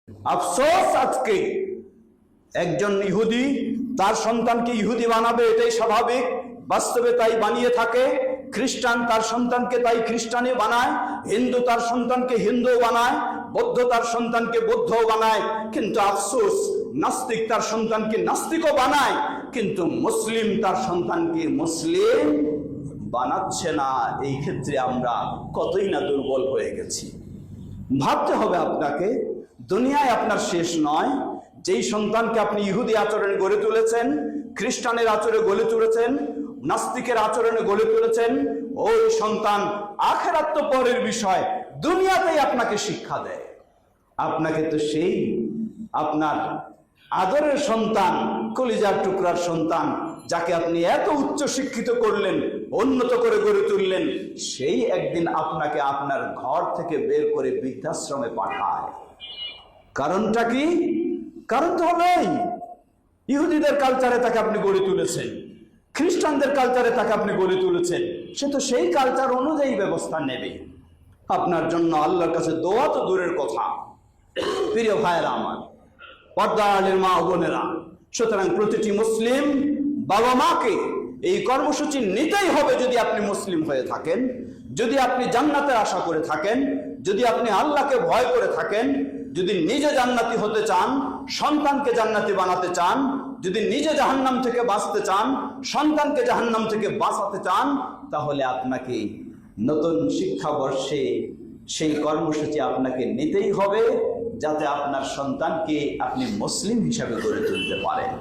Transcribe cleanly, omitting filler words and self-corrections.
আফসোস, আজকে একজন ইহুদি তার সন্তানকে ইহুদি বানাবে, এটাই স্বাভাবিক, বাস্তবে তাই বানিয়ে থাকে। খ্রিস্টান তার সন্তানকে তাই খ্রিস্টানি বানায়, হিন্দু তার সন্তানকে হিন্দু বানায়, বৌদ্ধ তার সন্তানকে বৌদ্ধ বানায়। কিন্তু আফসোস, নাস্তিক তার সন্তানকে নাস্তিকও বানায়, কিন্তু মুসলিম তার সন্তানকে মুসলিম বানাচ্ছে না। এই ক্ষেত্রে আমরা কতই না দুর্বল হয়ে গেছি। ভাবতে হবে আপনাকে, দুনিয়ায় আপনার শেষ নয়। যেই সন্তানকে আপনি ইহুদি আচরণে গড়ে তুলেছেন, খ্রিস্টানের আচরণে গড়ে তুলেছেন, নাস্তিকের আচরণে গড়ে তুলেছেন, ওই সন্তান আখিরাত তো পরের বিষয়, দুনিয়াতেই আপনাকে শিক্ষা দেয়। আপনাকে তো সেই আপনার আদরের সন্তান, কলিজার টুকরার সন্তান, যাকে আপনি এত উচ্চ শিক্ষিত করলেন, উন্নত করে গড়ে তুললেন, সেই একদিন আপনাকে আপনার ঘর থেকে বের করে বৃদ্ধাশ্রমে পাঠায়। কারণটা কি? কারণ তো হলোই, ইহুদিদের কালচারে তাকে আপনি গড়ে তুলেছেন, খ্রিস্টানদের কালচারে তাকে আপনি গড়ে তুলেছেন, সে তো সেই কালচার অনুযায়ী ব্যবস্থা নেবে। আপনার জন্য আল্লাহর কাছে দোয়া তো দূরের কথা। প্রিয় ভাইয়েরা আমার, পর্দার আলের মা ও বোনেরা, সুতরাং প্রতিটি মুসলিম বাবা মাকে এই কর্মসূচি নিতেই হবে। যদি আপনি মুসলিম হয়ে থাকেন, যদি আপনি জান্নাতের আশা করে থাকেন, যদি আপনি আল্লাহকে ভয় করে থাকেন, যদি নিজে জান্নাতি হতে চান, সন্তানকে জান্নাতি বানাতে চান, যদি নিজে জাহান্নাম থেকে বাঁচতে চান, সন্তানকে জাহান্নাম থেকে বাঁচাতে চান, তাহলে আপনাকে নতুন শিক্ষাবর্ষে সেই কর্মসূচি আপনাকে নিতেই হবে, যাতে আপনার সন্তানকে আপনি মুসলিম হিসাবে গড়ে তুলতে পারেন।